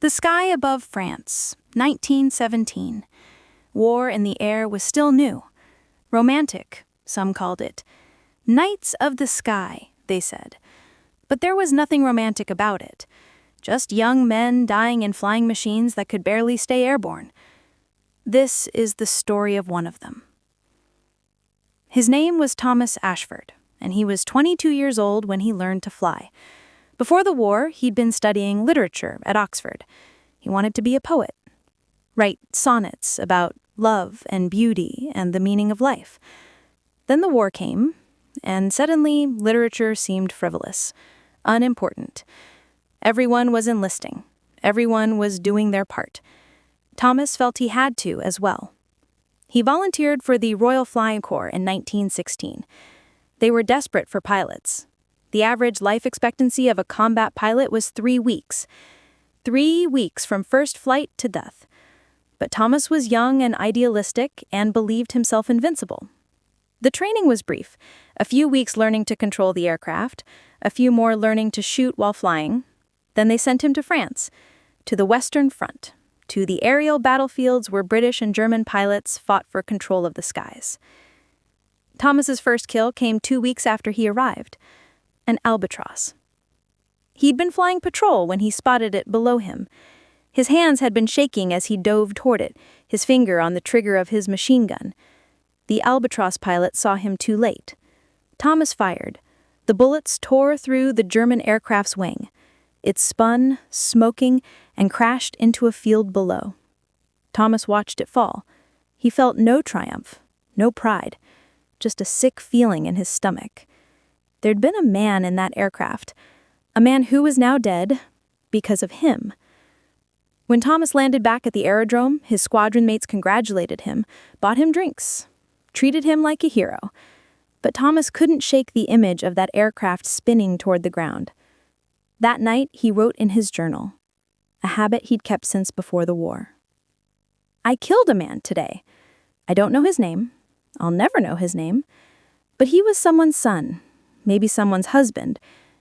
The sky above France, 1917. War in the air was still new. Romantic, some called it. Nights of the sky, they said. But there was nothing romantic about it. Just young men dying in flying machines that could barely stay airborne. This is the story of one of them. His name was Thomas Ashford, and he was 22 years old when he learned to fly. Before the war, he'd been studying literature at Oxford. He wanted to be a poet, write sonnets about love and beauty and the meaning of life. Then the war came, and suddenly literature seemed frivolous, unimportant. Everyone was enlisting. Everyone was doing their part. Thomas felt he had to as well. He volunteered for the Royal Flying Corps in 1916. They were desperate for pilots. The average life expectancy of a combat pilot was 3 weeks. 3 weeks from first flight to death. But Thomas was young and idealistic and believed himself invincible. The training was brief, a few weeks learning to control the aircraft, a few more learning to shoot while flying. Then they sent him to France, to the Western Front, to the aerial battlefields where British and German pilots fought for control of the skies. Thomas's first kill came 2 weeks after he arrived. An albatross. He'd been flying patrol when he spotted it below him. His hands had been shaking as he dove toward it, his finger on the trigger of his machine gun. The albatross pilot saw him too late. Thomas fired. The bullets tore through the German aircraft's wing. It spun, smoking, and crashed into a field below. Thomas watched it fall. He felt no triumph, no pride, just a sick feeling in his stomach. There'd been a man in that aircraft, a man who was now dead because of him. When Thomas landed back at the aerodrome, his squadron mates congratulated him, bought him drinks, treated him like a hero. But Thomas couldn't shake the image of that aircraft spinning toward the ground. That night, he wrote in his journal, a habit he'd kept since before the war. I killed a man today. I don't know his name. I'll never know his name. But he was someone's son. Maybe someone's husband,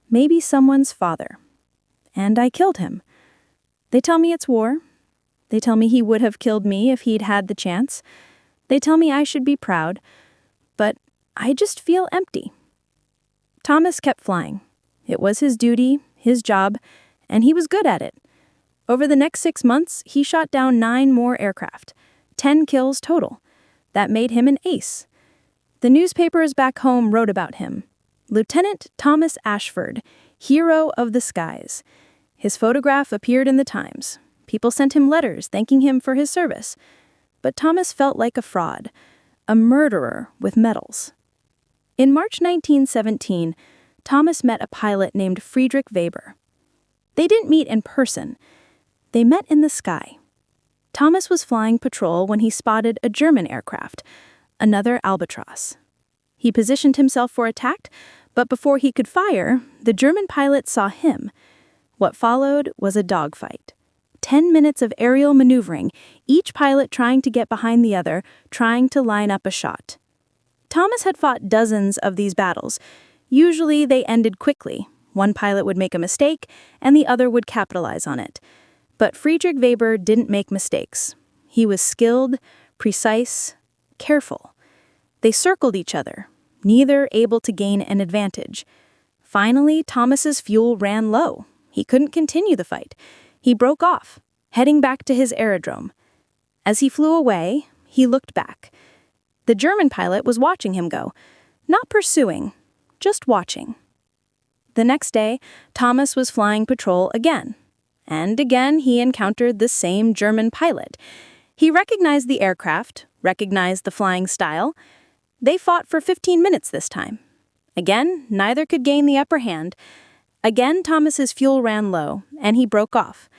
maybe someone's father. And I killed him. They tell me it's war. They tell me he would have killed me if he'd had the chance. They tell me I should be proud. But I just feel empty. Thomas kept flying. It was his duty, his job, and he was good at it. Over the next 6 months, he shot down 9 more aircraft, 10 kills total. That made him an ace. The newspapers back home wrote about him. Lieutenant Thomas Ashford, hero of the skies. His photograph appeared in the Times. People sent him letters thanking him for his service. But Thomas felt like a fraud, a murderer with medals. In March 1917, Thomas met a pilot named Friedrich Weber. They didn't meet in person. They met in the sky. Thomas was flying patrol when he spotted a German aircraft, another albatross. He positioned himself for attack, but before he could fire, the German pilot saw him. What followed was a dogfight. 10 minutes of aerial maneuvering, each pilot trying to get behind the other, trying to line up a shot. Thomas had fought dozens of these battles. Usually they ended quickly. One pilot would make a mistake, and the other would capitalize on it. But Friedrich Weber didn't make mistakes. He was skilled, precise, careful. They circled each other, neither able to gain an advantage. Finally, Thomas's fuel ran low. He couldn't continue the fight. He broke off, heading back to his aerodrome. As he flew away, he looked back. The German pilot was watching him go, not pursuing, just watching. The next day, Thomas was flying patrol again. And again, he encountered the same German pilot. He recognized the aircraft, recognized the flying style. They fought for 15 minutes this time. Again, neither could gain the upper hand. Again, Thomas's fuel ran low, and he broke off.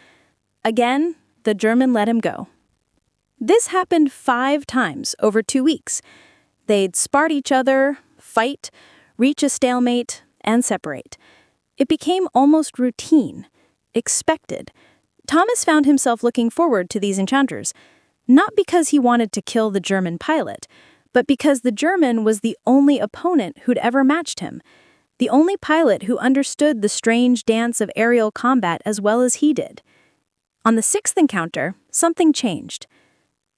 Again, the German let him go. This happened 5 times over 2 weeks. They'd spart each other, fight, reach a stalemate, and separate. It became almost routine, expected. Thomas found himself looking forward to these encounters, not because he wanted to kill the German pilot, but because the German was the only opponent who'd ever matched him, the only pilot who understood the strange dance of aerial combat as well as he did. On the sixth encounter, something changed.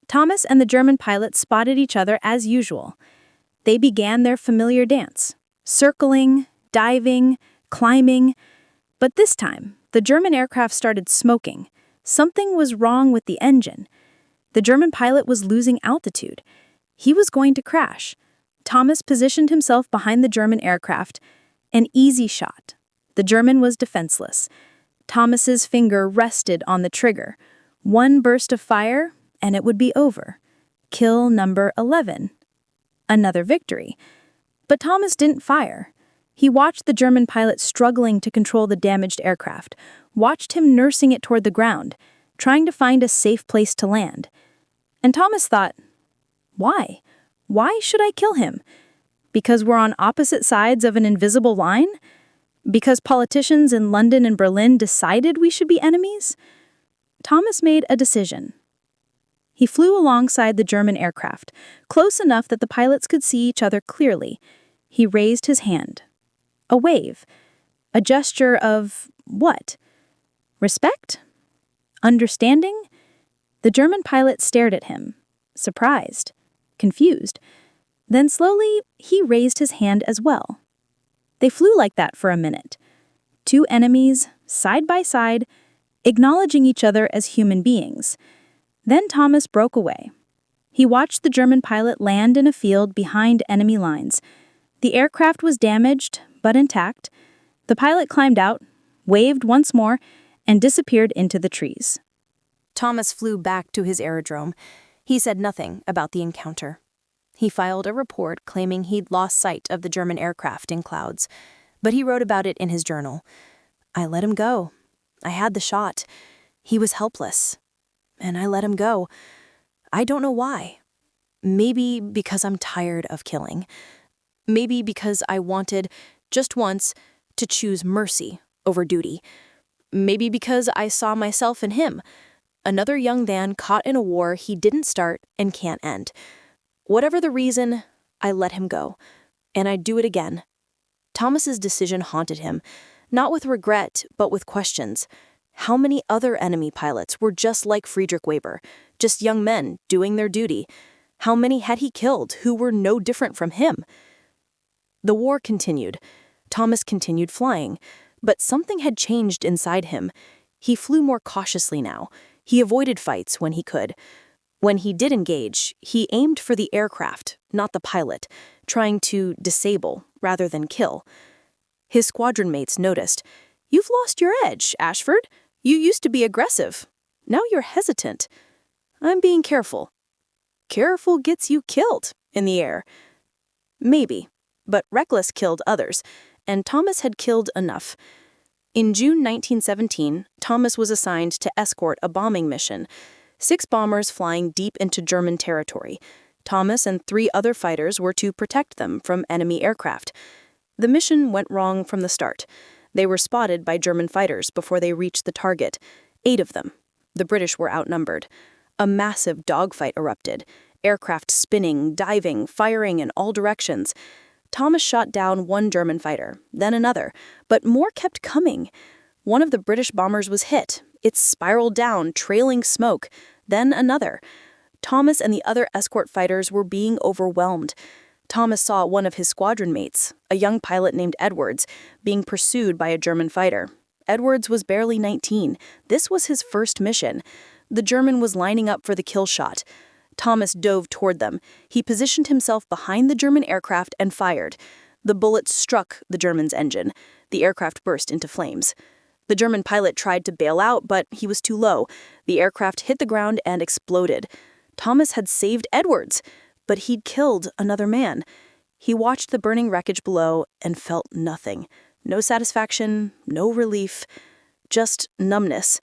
Thomas and the German pilot spotted each other as usual. They began their familiar dance, circling, diving, climbing. But this time, the German aircraft started smoking. Something was wrong with the engine. The German pilot was losing altitude. He was going to crash. Thomas positioned himself behind the German aircraft. An easy shot. The German was defenseless. Thomas's finger rested on the trigger. One burst of fire, and it would be over. Kill number 11. Another victory. But Thomas didn't fire. He watched the German pilot struggling to control the damaged aircraft, watched him nursing it toward the ground, trying to find a safe place to land. And Thomas thought, why? Why should I kill him? Because we're on opposite sides of an invisible line? Because politicians in London and Berlin decided we should be enemies? Thomas made a decision. He flew alongside the German aircraft, close enough that the pilots could see each other clearly. He raised his hand. A wave. A gesture of what? Respect? Understanding? The German pilot stared at him, surprised, confused. Then slowly, he raised his hand as well. They flew like that for a minute. Two enemies, side by side, acknowledging each other as human beings. Then Thomas broke away. He watched the German pilot land in a field behind enemy lines. The aircraft was damaged, but intact. The pilot climbed out, waved once more, and disappeared into the trees. Thomas flew back to his aerodrome. He said nothing about the encounter. He filed a report claiming he'd lost sight of the German aircraft in clouds, but he wrote about it in his journal. I let him go. I had the shot. He was helpless. And I let him go. I don't know why. Maybe because I'm tired of killing. Maybe because I wanted, just once, to choose mercy over duty. Maybe because I saw myself in him, another young man caught in a war he didn't start and can't end. Whatever the reason, I let him go. And I'd do it again. Thomas's decision haunted him, not with regret, but with questions. How many other enemy pilots were just like Friedrich Weber, just young men doing their duty? How many had he killed who were no different from him? The war continued. Thomas continued flying, but something had changed inside him. He flew more cautiously now. He avoided fights when he could. When he did engage, he aimed for the aircraft, not the pilot, trying to disable rather than kill. His squadron mates noticed. You've lost your edge, Ashford. You used to be aggressive. Now you're hesitant. I'm being careful. Careful gets you killed in the air. Maybe, but reckless killed others, and Thomas had killed enough. In June 1917, Thomas was assigned to escort a bombing mission, 6 bombers flying deep into German territory. Thomas and 3 other fighters were to protect them from enemy aircraft. The mission went wrong from the start. They were spotted by German fighters before they reached the target. 8 of them. The British were outnumbered. A massive dogfight erupted, aircraft spinning, diving, firing in all directions. Thomas shot down one German fighter, then another, but more kept coming. One of the British bombers was hit. It spiraled down, trailing smoke. Then another. Thomas and the other escort fighters were being overwhelmed. Thomas saw one of his squadron mates, a young pilot named Edwards, being pursued by a German fighter. Edwards was barely 19. This was his first mission. The German was lining up for the kill shot. Thomas dove toward them. He positioned himself behind the German aircraft and fired. The bullet struck the German's engine. The aircraft burst into flames. The German pilot tried to bail out, but he was too low. The aircraft hit the ground and exploded. Thomas had saved Edwards, but he'd killed another man. He watched the burning wreckage below and felt nothing. No satisfaction, no relief, just numbness.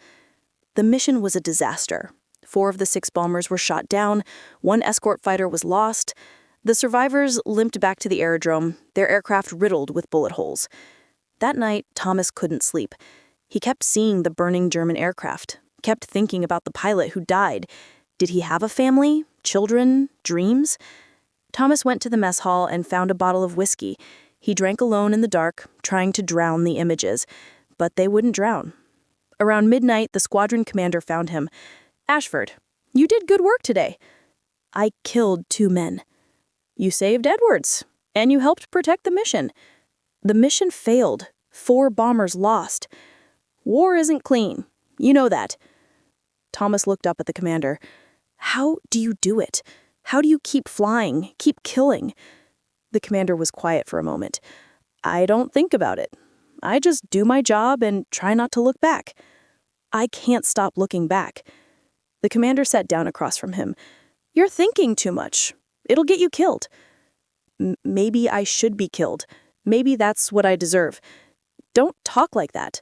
The mission was a disaster. 4 of the 6 bombers were shot down. 1 escort fighter was lost. The survivors limped back to the aerodrome, their aircraft riddled with bullet holes. That night, Thomas couldn't sleep. He kept seeing the burning German aircraft, kept thinking about the pilot who died. Did he have a family, children, dreams? Thomas went to the mess hall and found a bottle of whiskey. He drank alone in the dark, trying to drown the images, but they wouldn't drown. Around midnight, the squadron commander found him. "Ashford, you did good work today." "I killed 2 men." "You saved Edwards, and you helped protect the mission." "The mission failed. 4 bombers lost." "War isn't clean. You know that." Thomas looked up at the commander. "How do you do it? How do you keep flying, keep killing?" The commander was quiet for a moment. "I don't think about it. I just do my job and try not to look back." "I can't stop looking back." The commander sat down across from him. "You're thinking too much. It'll get you killed." Maybe I should be killed. Maybe that's what I deserve." "Don't talk like that."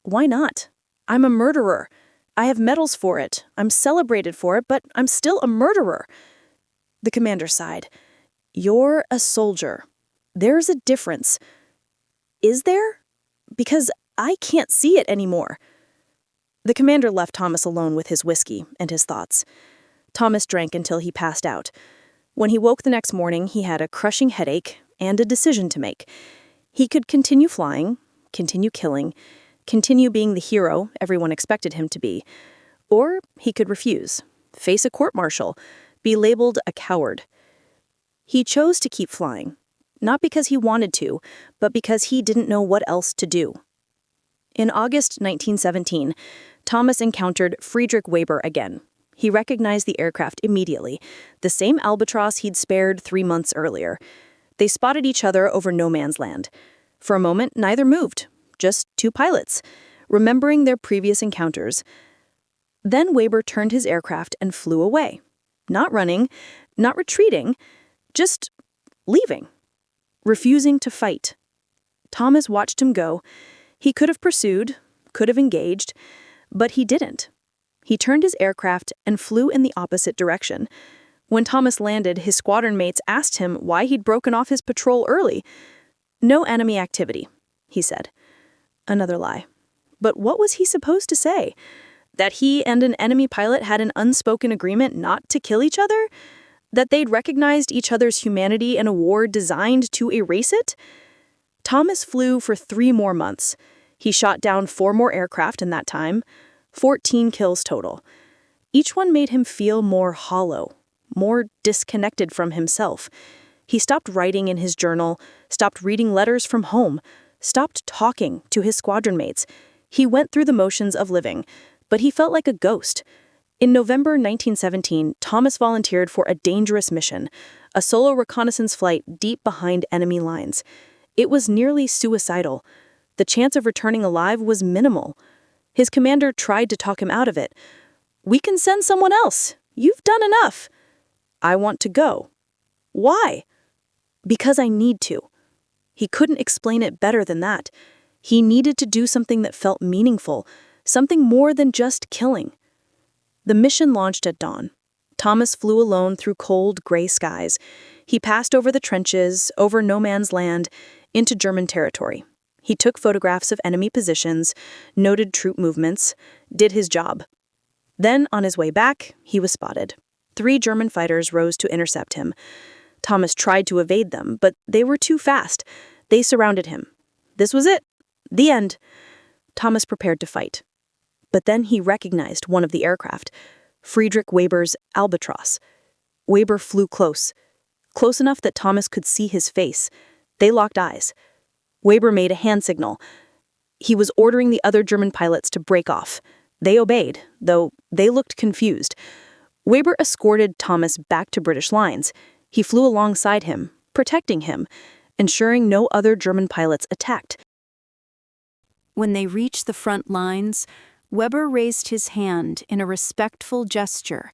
"Why not? I'm a murderer. I have medals for it. I'm celebrated for it, but I'm still a murderer." The commander sighed. "You're a soldier. There's a difference." "Is there? Because I can't see it anymore." The commander left Thomas alone with his whiskey and his thoughts. Thomas drank until he passed out. When he woke the next morning, he had a crushing headache and a decision to make. He could continue flying, continue killing, continue being the hero everyone expected him to be, or he could refuse, face a court-martial, be labeled a coward. He chose to keep flying, not because he wanted to, but because he didn't know what else to do. In August 1917, Thomas encountered Friedrich Weber again. He recognized the aircraft immediately, the same Albatross he'd spared 3 months earlier. They spotted each other over no man's land. For a moment, neither moved, just 2 pilots, remembering their previous encounters. Then Weber turned his aircraft and flew away. Not running, not retreating, just leaving, refusing to fight. Thomas watched him go. He could have pursued, could have engaged, but he didn't. He turned his aircraft and flew in the opposite direction. When Thomas landed, his squadron mates asked him why he'd broken off his patrol early. "No enemy activity," he said. Another lie. But what was he supposed to say? That he and an enemy pilot had an unspoken agreement not to kill each other? That they'd recognized each other's humanity in a war designed to erase it? Thomas flew for 3 more months. He shot down 4 more aircraft in that time, 14 kills total. Each one made him feel more hollow, more disconnected from himself. He stopped writing in his journal, stopped reading letters from home, stopped talking to his squadron mates. He went through the motions of living, but he felt like a ghost. In November 1917, Thomas volunteered for a dangerous mission, a solo reconnaissance flight deep behind enemy lines. It was nearly suicidal. The chance of returning alive was minimal. His commander tried to talk him out of it. "We can send someone else. You've done enough." "I want to go." "Why?" "Because I need to." He couldn't explain it better than that. He needed to do something that felt meaningful, something more than just killing. The mission launched at dawn. Thomas flew alone through cold, gray skies. He passed over the trenches, over no man's land, into German territory. He took photographs of enemy positions, noted troop movements, did his job. Then, on his way back, he was spotted. 3 German fighters rose to intercept him. Thomas tried to evade them, but they were too fast. They surrounded him. This was it. The end. Thomas prepared to fight. But then he recognized one of the aircraft, Friedrich Weber's Albatross. Weber flew close enough that Thomas could see his face. They locked eyes. Weber made a hand signal. He was ordering the other German pilots to break off. They obeyed, though they looked confused. Weber escorted Thomas back to British lines. He flew alongside him, protecting him, ensuring no other German pilots attacked. When they reached the front lines, Weber raised his hand in a respectful gesture.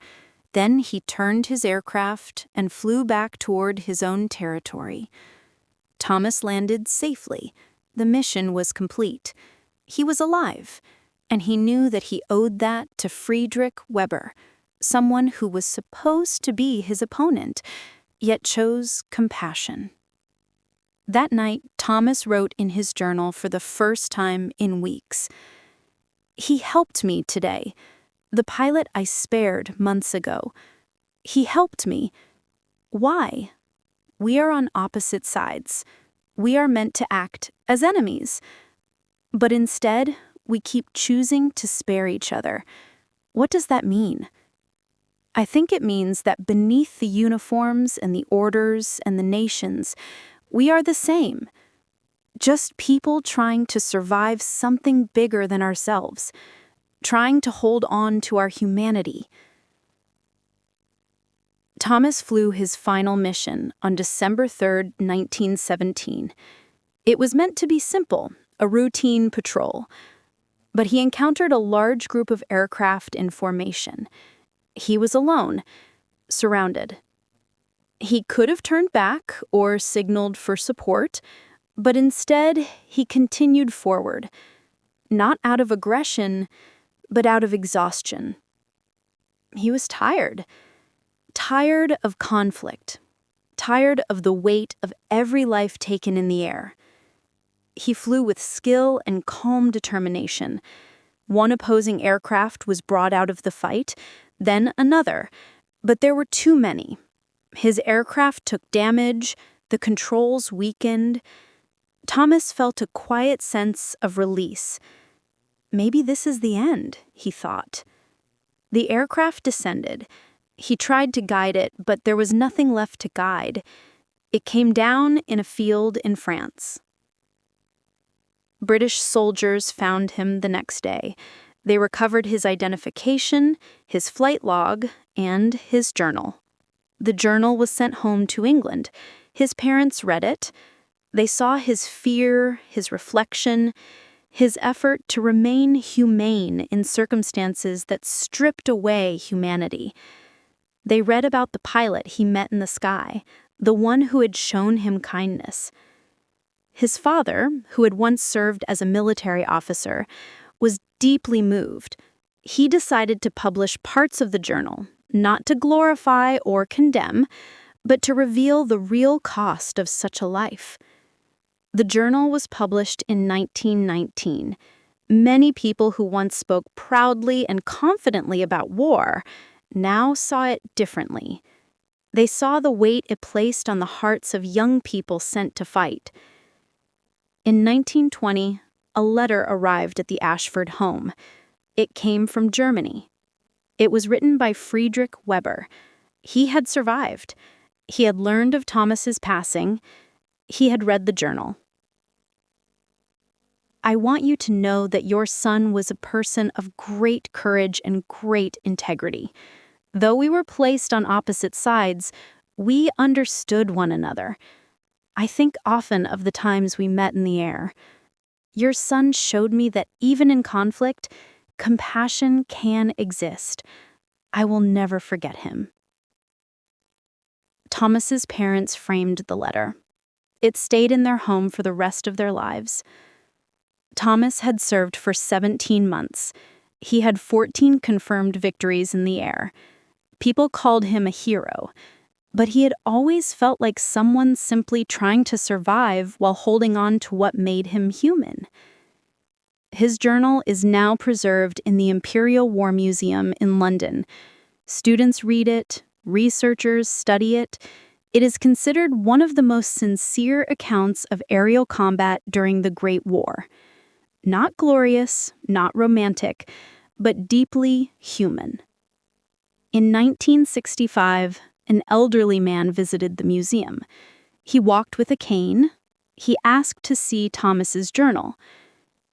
Then he turned his aircraft and flew back toward his own territory. Thomas landed safely. The mission was complete. He was alive, and he knew that he owed that to Friedrich Weber, someone who was supposed to be his opponent, yet chose compassion. That night, Thomas wrote in his journal for the first time in weeks. "He helped me today. The pilot I spared months ago. He helped me. Why? We are on opposite sides. We are meant to act as enemies. But instead, we keep choosing to spare each other. What does that mean? I think it means that beneath the uniforms and the orders and the nations, we are the same. Just people trying to survive something bigger than ourselves, trying to hold on to our humanity. Thomas flew his final mission on December 3, 1917. It was meant to be simple, a routine patrol. But he encountered a large group of aircraft in formation. He was alone, surrounded. He could have turned back or signaled for support, but instead he continued forward, not out of aggression, but out of exhaustion. He was tired of conflict, tired of the weight of every life taken in the air. He flew with skill and calm determination. One opposing aircraft was brought out of the fight, then another, but there were too many. His aircraft took damage, the controls weakened. Thomas felt a quiet sense of release. Maybe this is the end, he thought. The aircraft descended. He tried to guide it, but there was nothing left to guide. It came down in a field in France. British soldiers found him the next day. They recovered his identification, his flight log, and his journal. The journal was sent home to England. His parents read it. They saw his fear, his reflection, his effort to remain humane in circumstances that stripped away humanity. They read about the pilot he met in the sky, the one who had shown him kindness. His father, who had once served as a military officer, was deeply moved. He decided to publish parts of the journal, not to glorify or condemn, but to reveal the real cost of such a life. The journal was published in 1919. Many people who once spoke proudly and confidently about war now saw it differently. They saw the weight it placed on the hearts of young people sent to fight. In 1920, a letter arrived at the Ashford home. It came from Germany. It was written by Friedrich Weber. He had survived. He had learned of Thomas's passing. He had read the journal. I want you to know that your son was a person of great courage and great integrity. Though we were placed on opposite sides, we understood one another. I think often of the times we met in the air. Your son showed me that even in conflict, compassion can exist. I will never forget him. Thomas's parents framed the letter. It stayed in their home for the rest of their lives. Thomas had served for 17 months. He had 14 confirmed victories in the air. People called him a hero, but he had always felt like someone simply trying to survive while holding on to what made him human. His journal is now preserved in the Imperial War Museum in London. Students read it, researchers study it. It is considered one of the most sincere accounts of aerial combat during the Great War. Not glorious, not romantic, but deeply human. In 1965, an elderly man visited the museum. He walked with a cane. He asked to see Thomas's journal.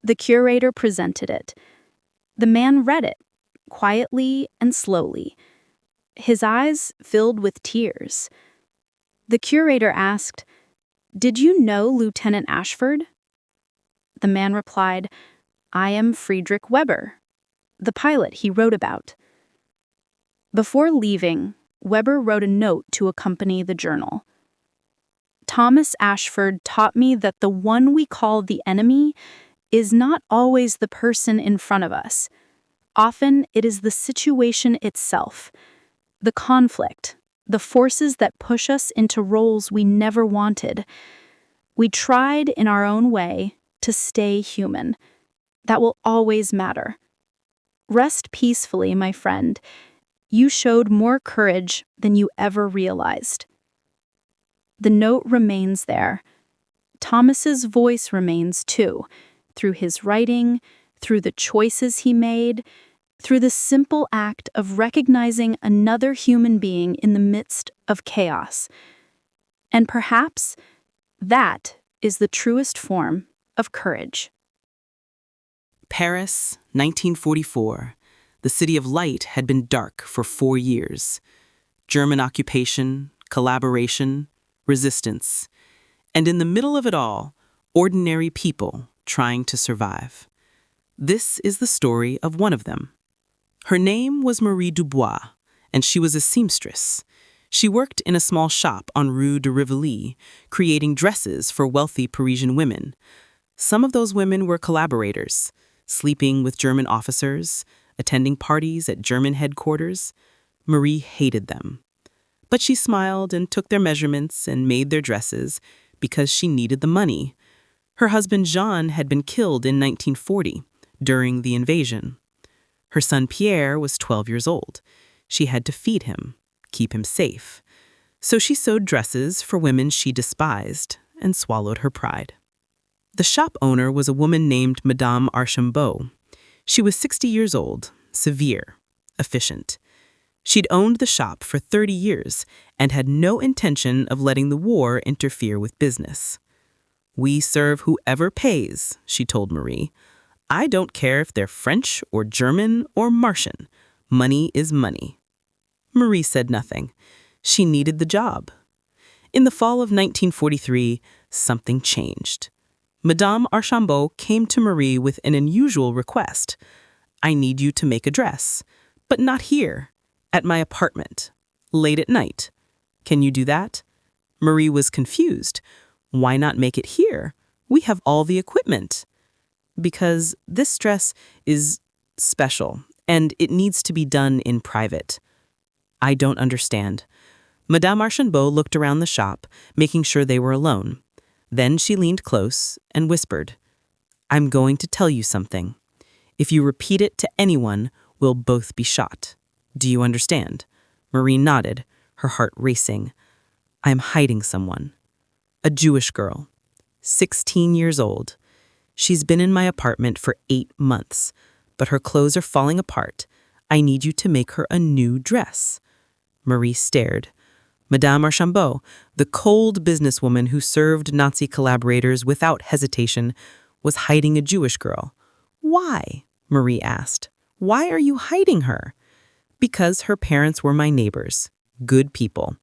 The curator presented it. The man read it, quietly and slowly. His eyes filled with tears. The curator asked, "Did you know Lieutenant Ashford?" The man replied, "I am Friedrich Weber, the pilot he wrote about." Before leaving, Weber wrote a note to accompany the journal. Thomas Ashford taught me that the one we call the enemy is not always the person in front of us. Often it is the situation itself, the conflict, the forces that push us into roles we never wanted. We tried in our own way to stay human. That will always matter. Rest peacefully, my friend. You showed more courage than you ever realized. The note remains there. Thomas's voice remains too, through his writing, through the choices he made, through the simple act of recognizing another human being in the midst of chaos. And perhaps that is the truest form of courage. Paris, 1944. The City of Light had been dark for 4 years. German occupation, collaboration, resistance. And in the middle of it all, ordinary people trying to survive. This is the story of one of them. Her name was Marie Dubois, and she was a seamstress. She worked in a small shop on Rue de Rivoli, creating dresses for wealthy Parisian women. Some of those women were collaborators, sleeping with German officers, attending parties at German headquarters. Marie hated them. But she smiled and took their measurements and made their dresses because she needed the money. Her husband Jean had been killed in 1940 during the invasion. Her son Pierre was 12 years old. She had to feed him, keep him safe. So she sewed dresses for women she despised and swallowed her pride. The shop owner was a woman named Madame Archambault. She was 60 years old, severe, efficient. She'd owned the shop for 30 years and had no intention of letting the war interfere with business. "We serve whoever pays," she told Marie. "I don't care if they're French or German or Martian. Money is money." Marie said nothing. She needed the job. In the fall of 1943, something changed. Madame Archambault came to Marie with an unusual request. "I need you to make a dress, but not here, at my apartment, late at night. Can you do that?" Marie was confused. "Why not make it here? We have all the equipment." "Because this dress is special, and it needs to be done in private." "I don't understand." Madame Archambault looked around the shop, making sure they were alone. Then she leaned close and whispered, "I'm going to tell you something. If you repeat it to anyone, we'll both be shot. Do you understand?" Marie nodded, her heart racing. "I'm hiding someone. A Jewish girl, 16 years old. She's been in my apartment for 8 months, but her clothes are falling apart. I need you to make her a new dress." Marie stared. Madame Archambault, the cold businesswoman who served Nazi collaborators without hesitation, was hiding a Jewish girl. "Why?" Marie asked. "Why are you hiding her?" "Because her parents were my neighbors. Good people.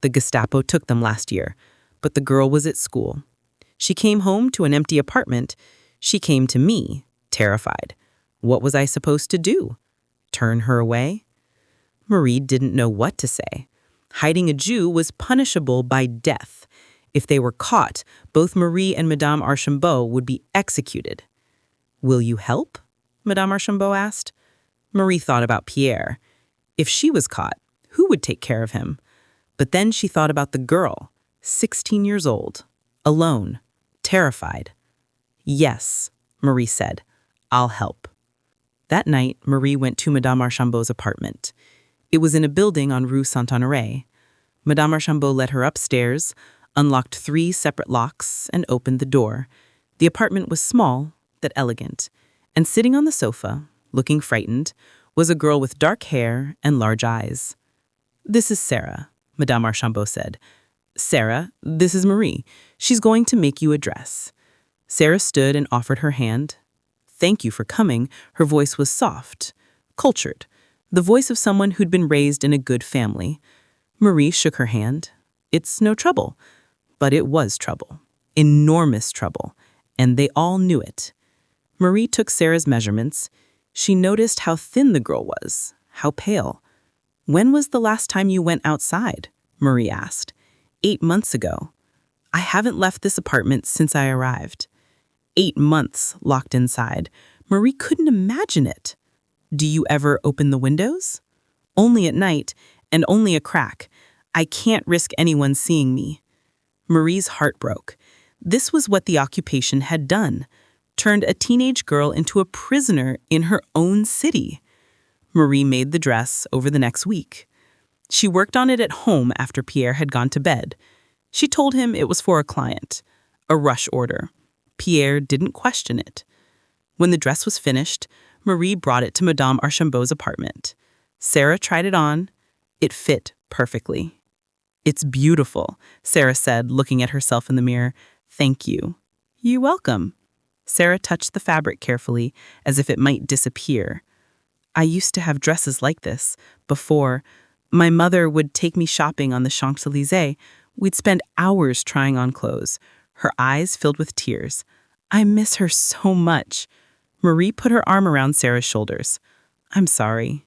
The Gestapo took them last year, but the girl was at school. She came home to an empty apartment. She came to me, terrified. What was I supposed to do? Turn her away?" Marie didn't know what to say. Hiding a Jew was punishable by death. If they were caught, both Marie and Madame Archambault would be executed. "Will you help?" Madame Archambault asked. Marie thought about Pierre. If she was caught, who would take care of him? But then she thought about the girl, 16 years old, alone, terrified. "Yes," Marie said, "I'll help." That night, Marie went to Madame Archambault's apartment. It was in a building on Rue Saint-Honoré. Madame Archambault led her upstairs, unlocked 3 separate locks, and opened the door. The apartment was small, but elegant. And sitting on the sofa, looking frightened, was a girl with dark hair and large eyes. "This is Sarah," Madame Archambault said. "Sarah, this is Marie. She's going to make you a dress." Sarah stood and offered her hand. "Thank you for coming." Her voice was soft, cultured, the voice of someone who'd been raised in a good family. Marie shook her hand. "It's no trouble." But it was trouble. Enormous trouble. And they all knew it. Marie took Sarah's measurements. She noticed how thin the girl was, how pale. "When was the last time you went outside?" Marie asked. 8 months ago. "I haven't left this apartment since I arrived." 8 months locked inside. Marie couldn't imagine it. "Do you ever open the windows?" "Only at night, and only a crack. I can't risk anyone seeing me." Marie's heart broke. This was what the occupation had done, turned a teenage girl into a prisoner in her own city. Marie made the dress over the next week. She worked on it at home after Pierre had gone to bed. She told him it was for a client, a rush order. Pierre didn't question it. When the dress was finished, Marie brought it to Madame Archambault's apartment. Sarah tried it on. It fit perfectly. "It's beautiful," Sarah said, looking at herself in the mirror. "Thank you." "You're welcome." Sarah touched the fabric carefully, as if it might disappear. "I used to have dresses like this. Before, my mother would take me shopping on the Champs-Élysées. We'd spend hours trying on clothes." Her eyes filled with tears. "I miss her so much." Marie put her arm around Sarah's shoulders. "I'm sorry."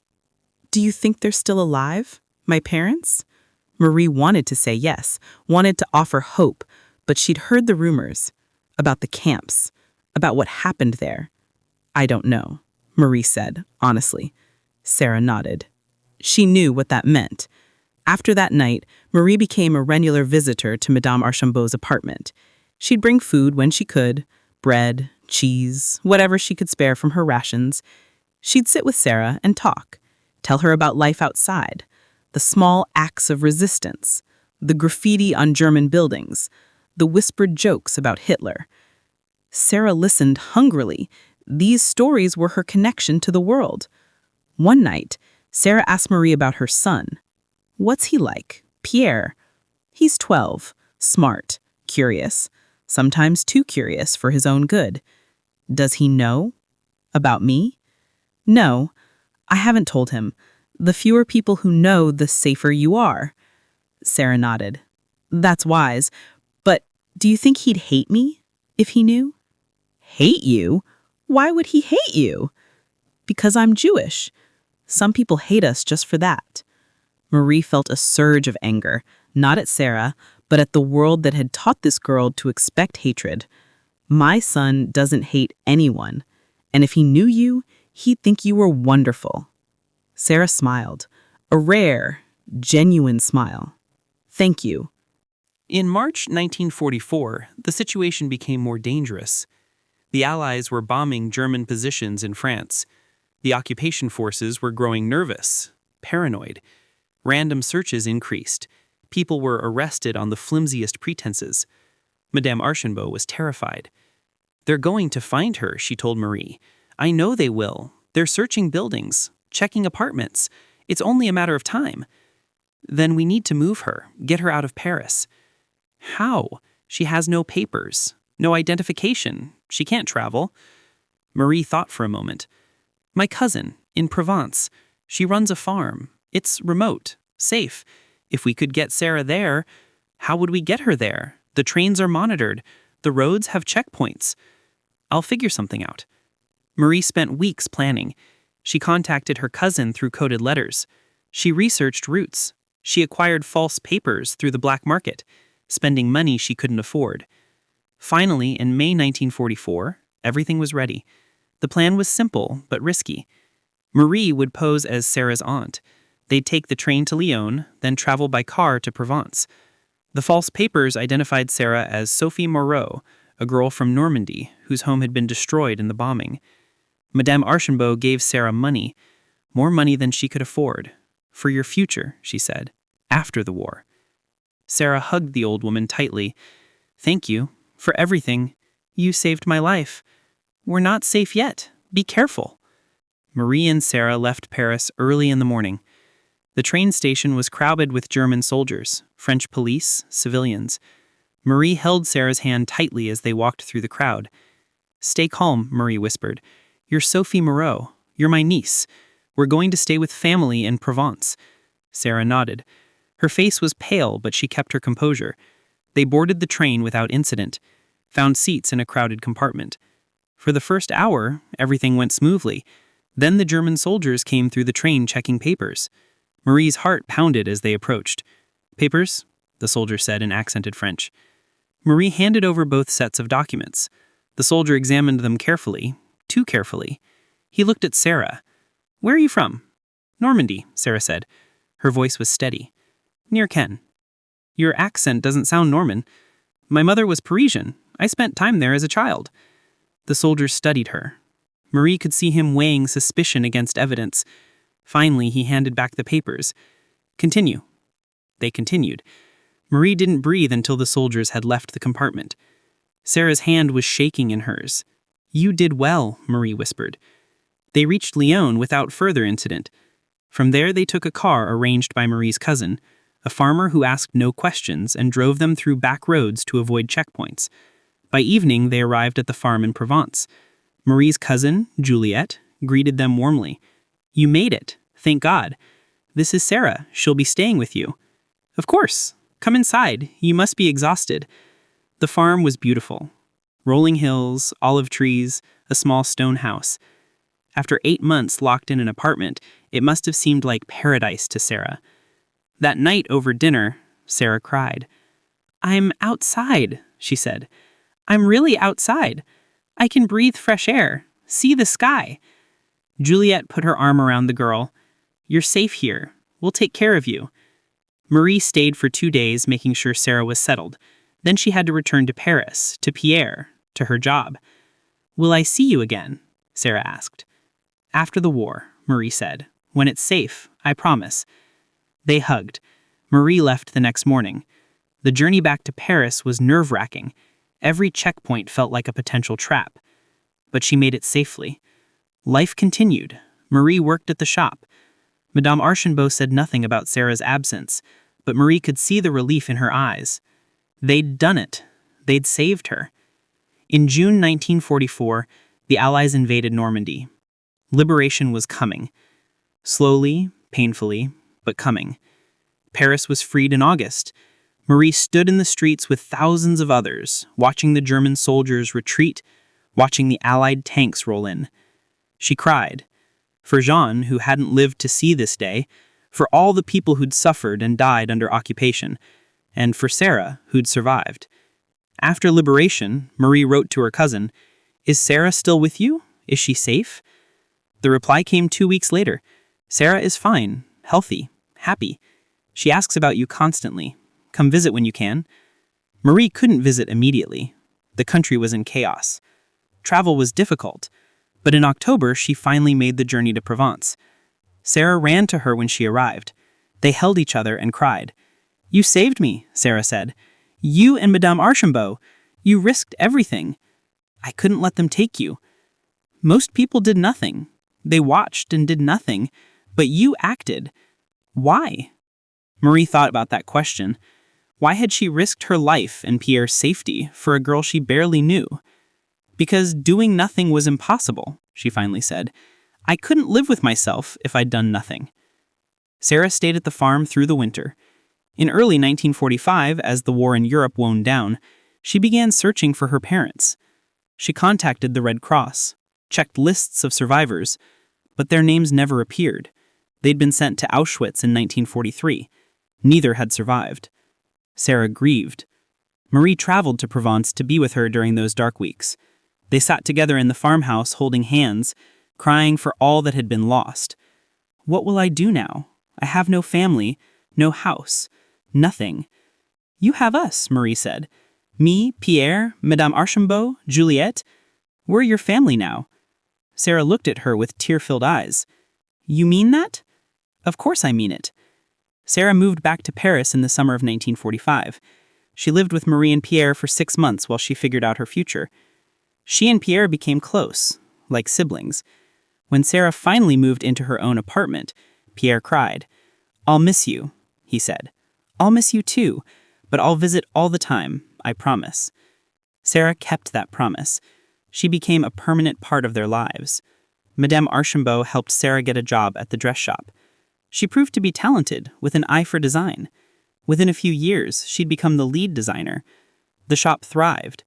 "Do you think they're still alive? My parents?" Marie wanted to say yes, wanted to offer hope, but she'd heard the rumors about the camps, about what happened there. "I don't know," Marie said, honestly. Sarah nodded. She knew what that meant. After that night, Marie became a regular visitor to Madame Archambault's apartment. She'd bring food when she could, bread, cheese, whatever she could spare from her rations. She'd sit with Sarah and talk, tell her about life outside, the small acts of resistance, the graffiti on German buildings, the whispered jokes about Hitler. Sarah listened hungrily. These stories were her connection to the world. One night, Sarah asked Marie about her son. "What's he like, Pierre?" "He's 12, smart, curious, sometimes too curious for his own good." "Does he know about me?" "No, I haven't told him. The fewer people who know, the safer you are." Sarah nodded. "That's wise. But do you think he'd hate me if he knew?" "Hate you? Why would he hate you?" "Because I'm Jewish. Some people hate us just for that." Marie felt a surge of anger, not at Sarah, but at the world that had taught this girl to expect hatred. "My son doesn't hate anyone, and if he knew you, he'd think you were wonderful." Sarah smiled, a rare, genuine smile. "Thank you." In March 1944, the situation became more dangerous. The Allies were bombing German positions in France. The occupation forces were growing nervous, paranoid. Random searches increased. People were arrested on the flimsiest pretenses. Madame Archambault was terrified. "They're going to find her," she told Marie. "I know they will. They're searching buildings, checking apartments. It's only a matter of time. Then we need to move her, get her out of Paris." "How? She has no papers, no identification. She can't travel." Marie thought for a moment. "My cousin, in Provence. She runs a farm. It's remote, safe. If we could get Sarah there, how would we get her there? The trains are monitored. The roads have checkpoints. I'll figure something out." Marie spent weeks planning. She contacted her cousin through coded letters. She researched routes. She acquired false papers through the black market, spending money she couldn't afford. Finally, in May 1944, everything was ready. The plan was simple but risky. Marie would pose as Sarah's aunt. They'd take the train to Lyon, then travel by car to Provence. The false papers identified Sarah as Sophie Moreau, a girl from Normandy whose home had been destroyed in the bombing. Madame Archambault gave Sarah money, more money than she could afford. "For your future," she said, "after the war." Sarah hugged the old woman tightly. "Thank you for everything. You saved my life. We're not safe yet. Be careful." Marie and Sarah left Paris early in the morning. The train station was crowded with German soldiers, French police, civilians. Marie held Sarah's hand tightly as they walked through the crowd. "Stay calm," Marie whispered. "You're Sophie Moreau. You're my niece. We're going to stay with family in Provence." Sarah nodded. Her face was pale, but she kept her composure. They boarded the train without incident, found seats in a crowded compartment. For the first hour, everything went smoothly. Then the German soldiers came through the train checking papers. Marie's heart pounded as they approached. "Papers?" the soldier said in accented French. Marie handed over both sets of documents. The soldier examined them carefully, too carefully. He looked at Sarah. "Where are you from?" "Normandy," Sarah said. Her voice was steady. "Near Caen." "Your accent doesn't sound Norman." "My mother was Parisian. I spent time there as a child." The soldier studied her. Marie could see him weighing suspicion against evidence. Finally, he handed back the papers. "Continue." They continued. Marie didn't breathe until the soldiers had left the compartment. Sarah's hand was shaking in hers. You did well, Marie whispered. They reached Lyon without further incident. From there they took a car arranged by Marie's cousin, a farmer who asked no questions and drove them through back roads to avoid checkpoints. By evening they arrived at the farm in Provence. Marie's cousin, Juliette, greeted them warmly. You made it, thank God. This is Sarah, she'll be staying with you. Of course, come inside, you must be exhausted. The farm was beautiful. Rolling hills, olive trees, a small stone house. After 8 months locked in an apartment, it must have seemed like paradise to Sarah. That night over dinner, Sarah cried. I'm outside, she said. I'm really outside. I can breathe fresh air, see the sky. Juliette put her arm around the girl. You're safe here. We'll take care of you. Marie stayed for 2 days, making sure Sarah was settled. Then she had to return to Paris, to Pierre, to her job. Will I see you again? Sarah asked. After the war, Marie said. When it's safe, I promise. They hugged. Marie left the next morning. The journey back to Paris was nerve-wracking. Every checkpoint felt like a potential trap. But she made it safely. Life continued. Marie worked at the shop. Madame Archambault said nothing about Sarah's absence, but Marie could see the relief in her eyes. They'd done it. They'd saved her. In June 1944, the Allies invaded Normandy. Liberation was coming. Slowly, painfully, but coming. Paris was freed in August. Marie stood in the streets with thousands of others, watching the German soldiers retreat, watching the Allied tanks roll in. She cried. For Jean, who hadn't lived to see this day, for all the people who'd suffered and died under occupation, and for Sarah, who'd survived. After liberation, Marie wrote to her cousin, Is Sarah still with you? Is she safe? The reply came 2 weeks later. Sarah is fine, healthy, happy. She asks about you constantly. Come visit when you can. Marie couldn't visit immediately. The country was in chaos. Travel was difficult. But in October, she finally made the journey to Provence. Sarah ran to her when she arrived. They held each other and cried. You saved me, Sarah said. You and Madame Archambault. You risked everything. I couldn't let them take you. Most people did nothing. They watched and did nothing. But you acted. Why? Marie thought about that question. Why had she risked her life and Pierre's safety for a girl she barely knew? Because doing nothing was impossible, she finally said. I couldn't live with myself if I'd done nothing. Sarah stayed at the farm through the winter. In early 1945, as the war in Europe wound down, she began searching for her parents. She contacted the Red Cross, checked lists of survivors, but their names never appeared. They'd been sent to Auschwitz in 1943. Neither had survived. Sarah grieved. Marie traveled to Provence to be with her during those dark weeks. They sat together in the farmhouse holding hands, crying for all that had been lost. What will I do now? I have no family, no house, nothing. You have us, Marie said. Me, Pierre, Madame Archambault, Juliette. We're your family now. Sarah looked at her with tear-filled eyes. You mean that? Of course I mean it. Sarah moved back to Paris in the summer of 1945. She lived with Marie and Pierre for 6 months while she figured out her future. She and Pierre became close, like siblings. When Sarah finally moved into her own apartment, Pierre cried. I'll miss you, he said. I'll miss you too, but I'll visit all the time, I promise. Sarah kept that promise. She became a permanent part of their lives. Madame Archambault helped Sarah get a job at the dress shop. She proved to be talented, with an eye for design. Within a few years, she'd become the lead designer. The shop thrived.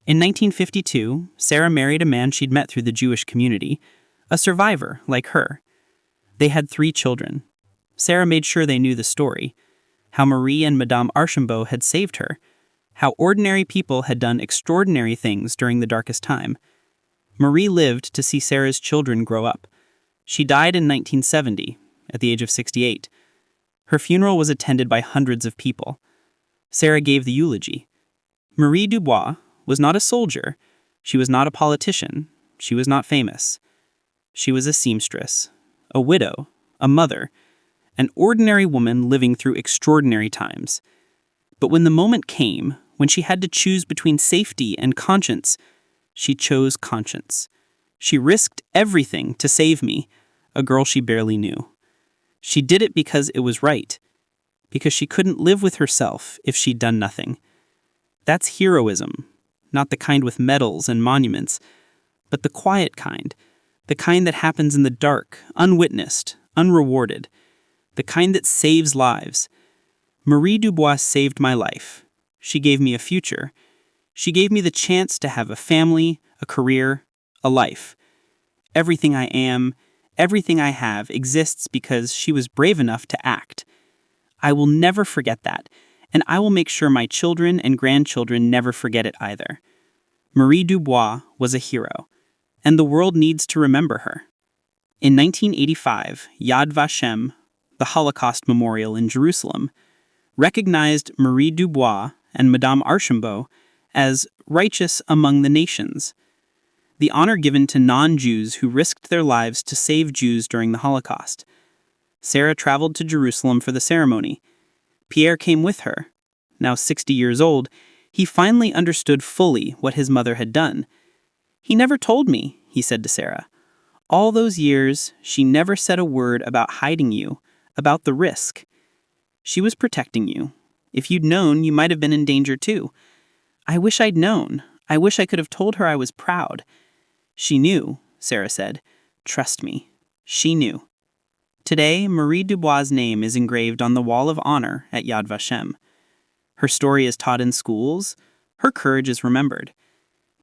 In 1952, Sarah married a man she'd met through the Jewish community, a survivor like her. They had 3 children. Sarah made sure they knew the story, how Marie and Madame Archambault had saved her, how ordinary people had done extraordinary things during the darkest time. Marie lived to see Sarah's children grow up. She died in 1970, at the age of 68. Her funeral was attended by hundreds of people. Sarah gave the eulogy. Marie Dubois was not a soldier. She was not a politician. She was not famous. She was a seamstress, a widow, a mother, an ordinary woman living through extraordinary times. But when the moment came, when she had to choose between safety and conscience, She chose conscience. She risked everything to save me, a girl she barely knew. She did it because it was right, because she couldn't live with herself if she'd done nothing. That's heroism, not the kind with medals and monuments, but the quiet kind, the kind that happens in the dark, unwitnessed, unrewarded, the kind that saves lives. Marie Dubois saved my life. She gave me a future. She gave me the chance to have a family, a career, a life. Everything I am, everything I have exists because she was brave enough to act. I will never forget that, and I will make sure my children and grandchildren never forget it either. Marie Dubois was a hero, and the world needs to remember her. In 1985, Yad Vashem, the Holocaust Memorial in Jerusalem, recognized Marie Dubois and Madame Archambault as righteous among the nations, the honor given to non-Jews who risked their lives to save Jews during the Holocaust. Sarah traveled to Jerusalem for the ceremony. Pierre came with her. Now 60 years old, he finally understood fully what his mother had done. "He never told me," he said to Sarah. "All those years, she never said a word about hiding you, about the risk. She was protecting you. If you'd known, you might have been in danger too. I wish I'd known. I wish I could have told her I was proud." "She knew," Sarah said. "Trust me. She knew." Today, Marie Dubois' name is engraved on the Wall of Honor at Yad Vashem. Her story is taught in schools. Her courage is remembered.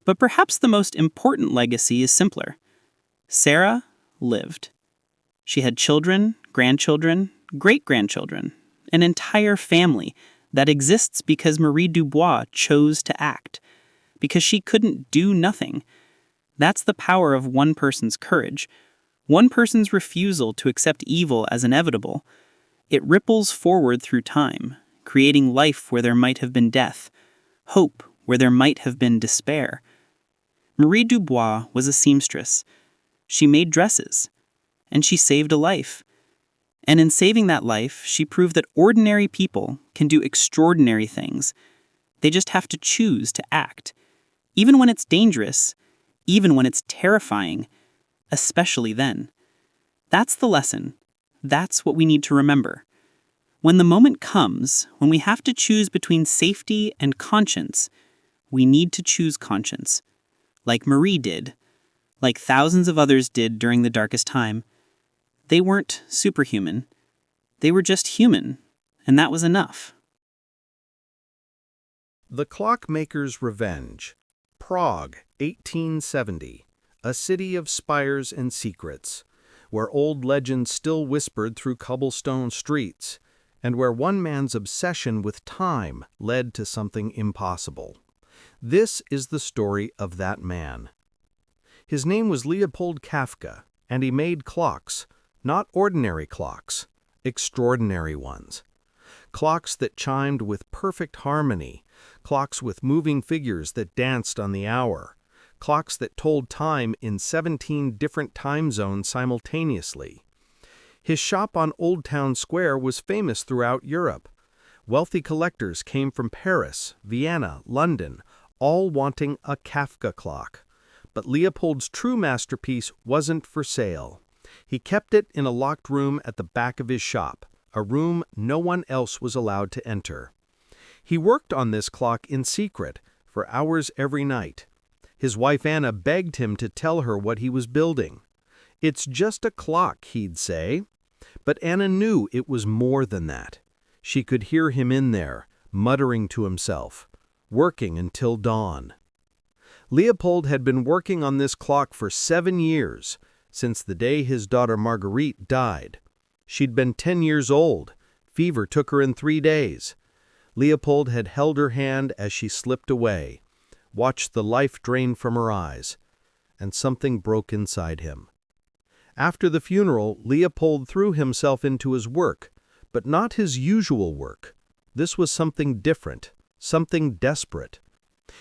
But perhaps the most important legacy is simpler. Sarah lived. She had children, grandchildren, great-grandchildren, an entire family that exists because Marie Dubois chose to act, because she couldn't do nothing. That's the power of one person's courage, one person's refusal to accept evil as inevitable. It ripples forward through time, creating life where there might have been death, hope where there might have been despair. Marie Dubois was a seamstress. She made dresses, and she saved a life. And in saving that life, she proved that ordinary people can do extraordinary things. They just have to choose to act, even when it's dangerous, even when it's terrifying, especially then. That's the lesson. That's what we need to remember. When the moment comes, when we have to choose between safety and conscience, we need to choose conscience, like Marie did, like thousands of others did during the darkest time. They weren't superhuman. They were just human, and that was enough. The Clockmaker's Revenge. Prague, 1870. A city of spires and secrets, where old legends still whispered through cobblestone streets, and where one man's obsession with time led to something impossible. This is the story of that man. His name was Leopold Kafka, and he made clocks, not ordinary clocks, extraordinary ones. Clocks that chimed with perfect harmony, clocks with moving figures that danced on the hour, clocks that told time in 17 different time zones simultaneously. His shop on Old Town Square was famous throughout Europe. Wealthy collectors came from Paris, Vienna, London, all wanting a Kafka clock. But Leopold's true masterpiece wasn't for sale. He kept it in a locked room at the back of his shop, a room no one else was allowed to enter. He worked on this clock in secret, for hours every night. His wife Anna begged him to tell her what he was building. "It's just a clock," he'd say. But Anna knew it was more than that. She could hear him in there, muttering to himself, working until dawn. Leopold had been working on this clock for 7 years, since the day his daughter Marguerite died. She'd been 10 years old. Fever took her in 3 days. Leopold had held her hand as she slipped away, watched the life drain from her eyes, and something broke inside him. After the funeral, Leopold threw himself into his work, but not his usual work. This was something different, something desperate.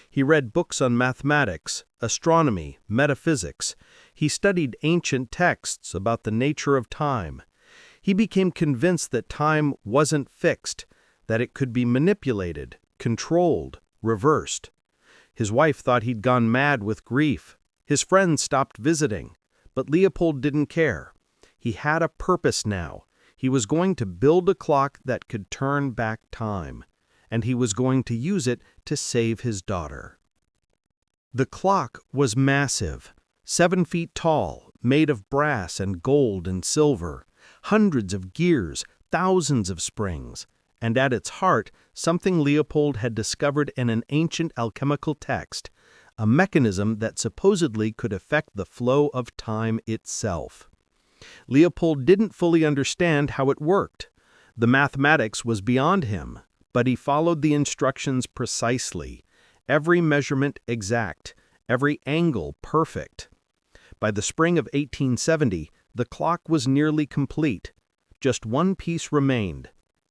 He read books on mathematics, astronomy, metaphysics. He studied ancient texts about the nature of time. He became convinced that time wasn't fixed, that it could be manipulated, controlled, reversed. His wife thought he'd gone mad with grief. His friends stopped visiting. But Leopold didn't care. He had a purpose now. He was going to build a clock that could turn back time, and he was going to use it to save his daughter. The clock was massive, 7 feet tall, made of brass and gold and silver, hundreds of gears, thousands of springs, and at its heart, something Leopold had discovered in an ancient alchemical text, a mechanism that supposedly could affect the flow of time itself. Leopold didn't fully understand how it worked. The mathematics was beyond him, but he followed the instructions precisely, every measurement exact, every angle perfect. By the spring of 1870, the clock was nearly complete. Just one piece remained: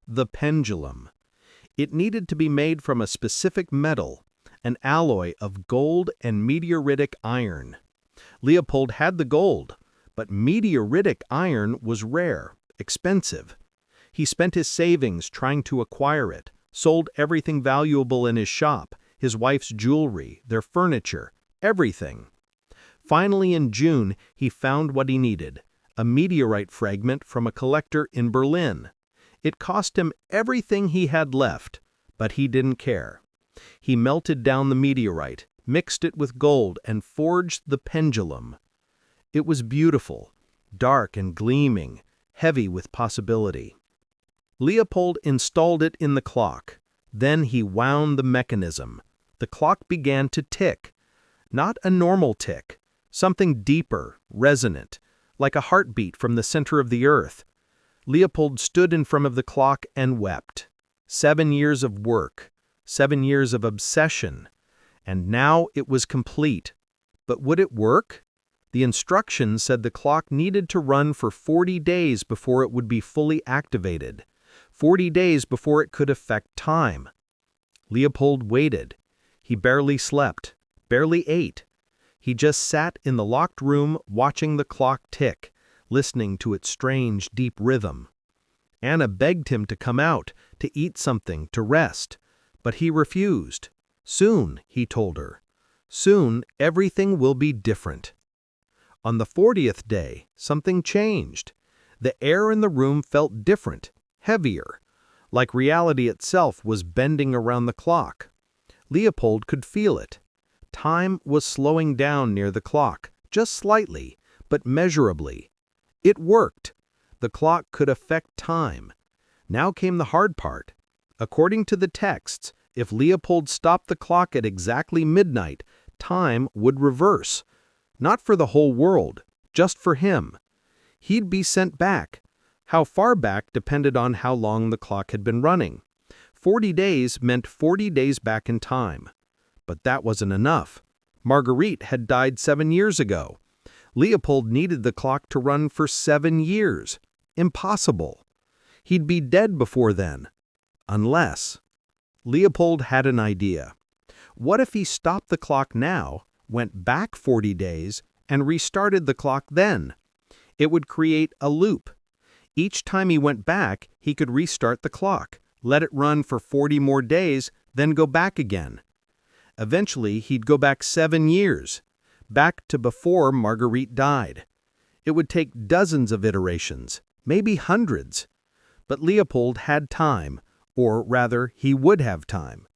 the pendulum. It needed to be made from a specific metal, an alloy of gold and meteoritic iron. Leopold had the gold, but meteoritic iron was rare, expensive. He spent his savings trying to acquire it, sold everything valuable in his shop, his wife's jewelry, their furniture, everything. Finally, in June, he found what he needed: a meteorite fragment from a collector in Berlin. It cost him everything he had left, but he didn't care. He melted down the meteorite, mixed it with gold, and forged the pendulum. It was beautiful, dark and gleaming, heavy with possibility. Leopold installed it in the clock. Then he wound the mechanism. The clock began to tick. Not a normal tick, something deeper, resonant, like a heartbeat from the center of the earth. Leopold stood in front of the clock and wept. 7 years of work, 7 years of obsession, and now it was complete. But would it work? The instructions said the clock needed to run for 40 days before it would be fully activated, 40 days before it could affect time. Leopold waited. He barely slept, barely ate. He just sat in the locked room watching the clock tick, listening to its strange, deep rhythm. Anna begged him to come out, to eat something, to rest, but he refused. Soon, he told her, soon everything will be different. On the 40th day, something changed. The air in the room felt different, heavier, like reality itself was bending around the clock. Leopold could feel it. Time was slowing down near the clock, just slightly, but measurably. It worked. The clock could affect time. Now came the hard part. According to the texts, if Leopold stopped the clock at exactly midnight, time would reverse. Not for the whole world, just for him. He'd be sent back. How far back depended on how long the clock had been running. 40 days meant 40 days back in time. But that wasn't enough. Marguerite had died 7 years ago. Leopold needed the clock to run for 7 years. Impossible. He'd be dead before then. Unless. Leopold had an idea. What if he stopped the clock now, went back 40 days, and restarted the clock then? It would create a loop. Each time he went back, he could restart the clock, let it run for 40 more days, then go back again. Eventually, he'd go back 7 years, back to before Marguerite died. It would take dozens of iterations, maybe hundreds. But Leopold had time, or rather, he would have time.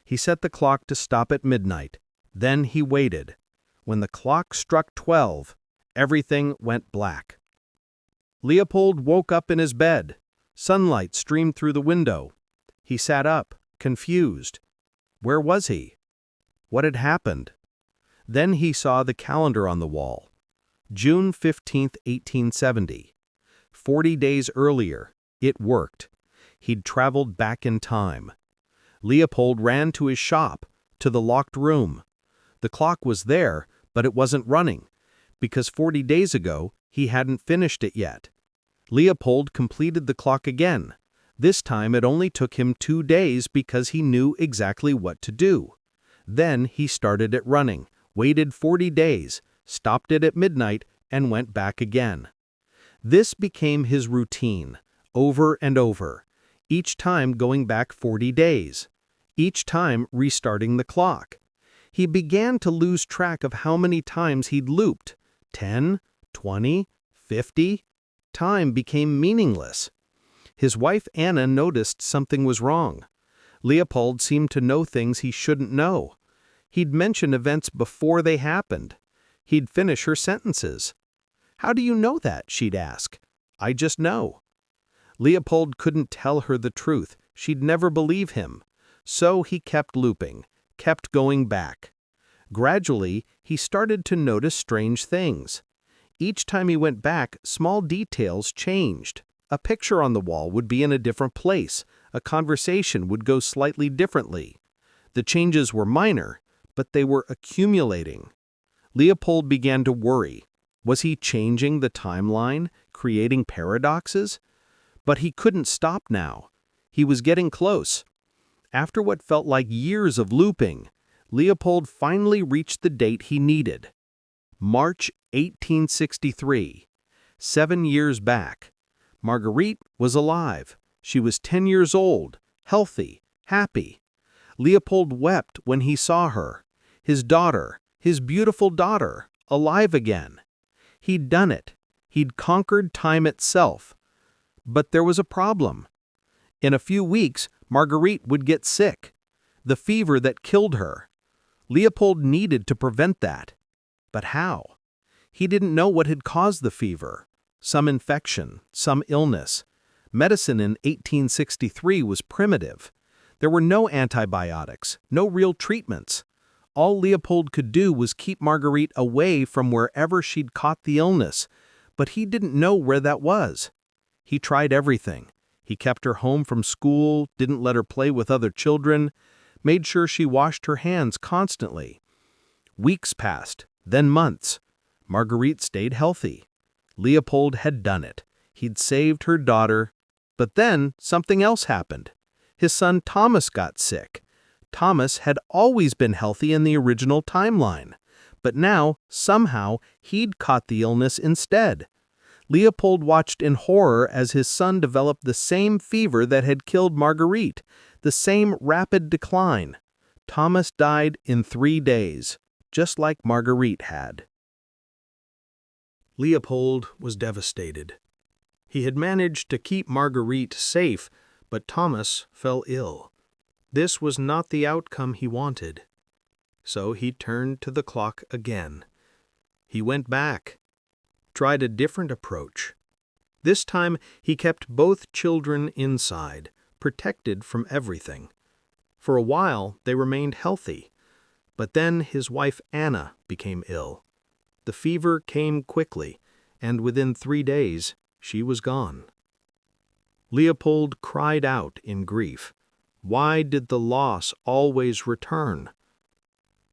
He set the clock to stop at midnight. Then he waited. When the clock struck 12, everything went black. Leopold woke up in his bed. Sunlight streamed through the window. He sat up, confused. Where was he? What had happened? Then he saw the calendar on the wall. June 15, 1870. 40 days earlier, it worked. He'd traveled back in time. Leopold ran to his shop, to the locked room. The clock was there, but it wasn't running, because 40 days ago, he hadn't finished it yet. Leopold completed the clock again. This time it only took him 2 days because he knew exactly what to do. Then he started it running, waited 40 days, stopped it at midnight, and went back again. This became his routine, over and over, each time going back 40 days, each time restarting the clock. He began to lose track of how many times he'd looped. 10, 20, 50. Time became meaningless. His wife Anna noticed something was wrong. Leopold seemed to know things he shouldn't know. He'd mention events before they happened. He'd finish her sentences. "How do you know that?" she'd ask. "I just know." Leopold couldn't tell her the truth. She'd never believe him. So he kept looping, kept going back. Gradually, he started to notice strange things. Each time he went back, small details changed. A picture on the wall would be in a different place. A conversation would go slightly differently. The changes were minor, but they were accumulating. Leopold began to worry. Was he changing the timeline, creating paradoxes? But he couldn't stop now. He was getting close. After what felt like years of looping, Leopold finally reached the date he needed. March 1863. 7 years back. Marguerite was alive. She was 10 years old, healthy, happy. Leopold wept when he saw her. His daughter, his beautiful daughter, alive again. He'd done it. He'd conquered time itself. But there was a problem. In a few weeks, Marguerite would get sick. The fever that killed her. Leopold needed to prevent that. But how? He didn't know what had caused the fever. Some infection, some illness. Medicine in 1863 was primitive. There were no antibiotics, no real treatments. All Leopold could do was keep Marguerite away from wherever she'd caught the illness, but he didn't know where that was. He tried everything. He kept her home from school, didn't let her play with other children, made sure she washed her hands constantly. Weeks passed, then months. Marguerite stayed healthy. Leopold had done it. He'd saved her daughter. But then something else happened. His son Thomas got sick. Thomas had always been healthy in the original timeline. But now, somehow, he'd caught the illness instead. Leopold watched in horror as his son developed the same fever that had killed Marguerite, the same rapid decline. Thomas died in 3 days, just like Marguerite had. Leopold was devastated. He had managed to keep Marguerite safe, but Thomas fell ill. This was not the outcome he wanted. So he turned to the clock again. He went back, tried a different approach. This time he kept both children inside, protected from everything. For a while they remained healthy, but then his wife Anna became ill. The fever came quickly, and within 3 days she was gone. Leopold cried out in grief. Why did the loss always return?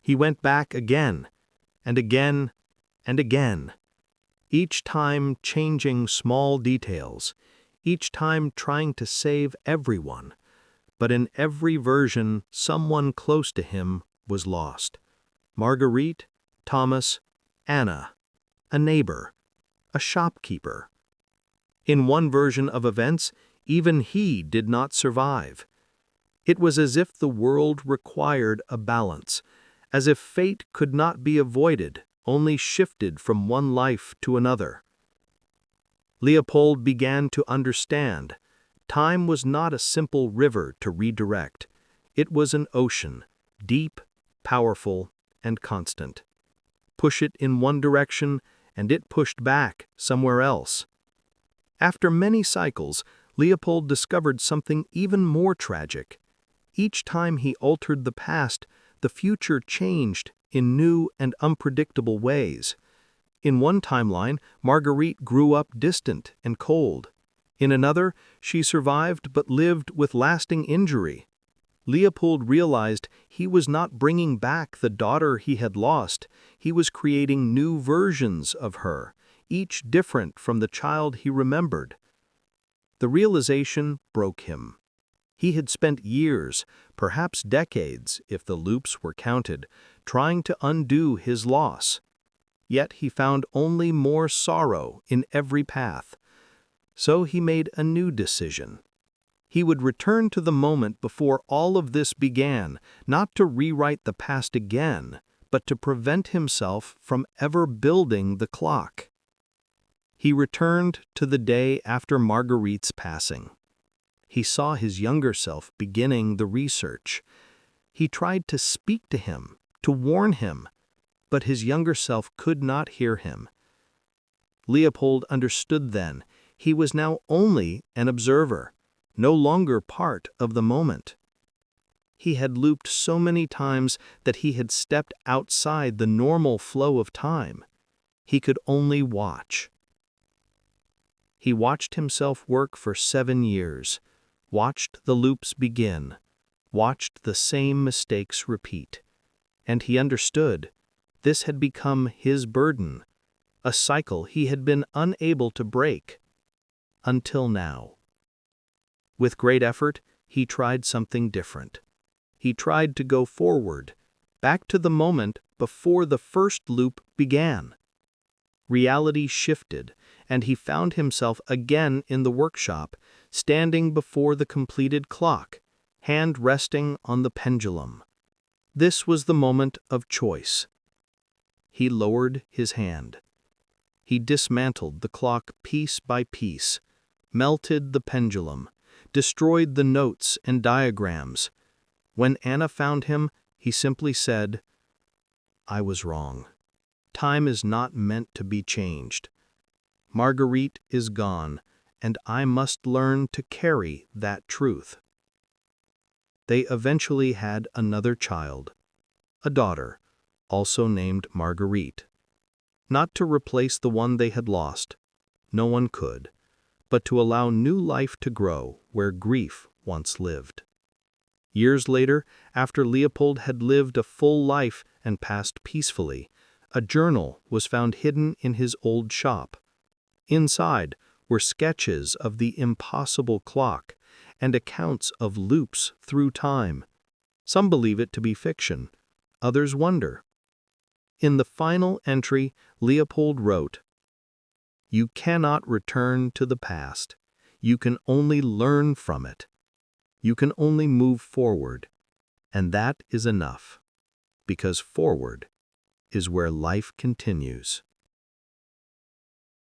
He went back again, and again, and again, each time changing small details, each time trying to save everyone. But in every version, someone close to him was lost. Marguerite, Thomas, Anna, a neighbor, a shopkeeper. In one version of events, even he did not survive. It was as if the world required a balance, as if fate could not be avoided, only shifted from one life to another. Leopold began to understand. Time was not a simple river to redirect. It was an ocean, deep, powerful, and constant. Push it in one direction, and it pushed back somewhere else. After many cycles, Leopold discovered something even more tragic. Each time he altered the past, the future changed in new and unpredictable ways. In one timeline, Marguerite grew up distant and cold. In another, she survived but lived with lasting injury. Leopold realized he was not bringing back the daughter he had lost. He was creating new versions of her, each different from the child he remembered. The realization broke him. He had spent years, perhaps decades, if the loops were counted, trying to undo his loss. Yet he found only more sorrow in every path. So he made a new decision. He would return to the moment before all of this began, not to rewrite the past again, but to prevent himself from ever building the clock. He returned to the day after Marguerite's passing. He saw his younger self beginning the research. He tried to speak to him, to warn him, but his younger self could not hear him. Leopold understood then. He was now only an observer, no longer part of the moment. He had looped so many times that he had stepped outside the normal flow of time. He could only watch. He watched himself work for 7 years, watched the loops begin, watched the same mistakes repeat. And he understood. This had become his burden, a cycle he had been unable to break. Until now. With great effort, he tried something different. He tried to go forward, back to the moment before the first loop began. Reality shifted, and he found himself again in the workshop, standing before the completed clock, hand resting on the pendulum. This was the moment of choice. He lowered his hand. He dismantled the clock piece by piece, melted the pendulum, destroyed the notes and diagrams. When Anna found him, he simply said, "I was wrong. Time is not meant to be changed. Marguerite is gone, and I must learn to carry that truth." They eventually had another child, a daughter, also named Marguerite. Not to replace the one they had lost, no one could, but to allow new life to grow where grief once lived. Years later, after Leopold had lived a full life and passed peacefully, a journal was found hidden in his old shop. Inside were sketches of the impossible clock and accounts of loops through time. Some believe it to be fiction, others wonder. In the final entry, Leopold wrote, "You cannot return to the past. You can only learn from it. You can only move forward. And that is enough, because forward is where life continues."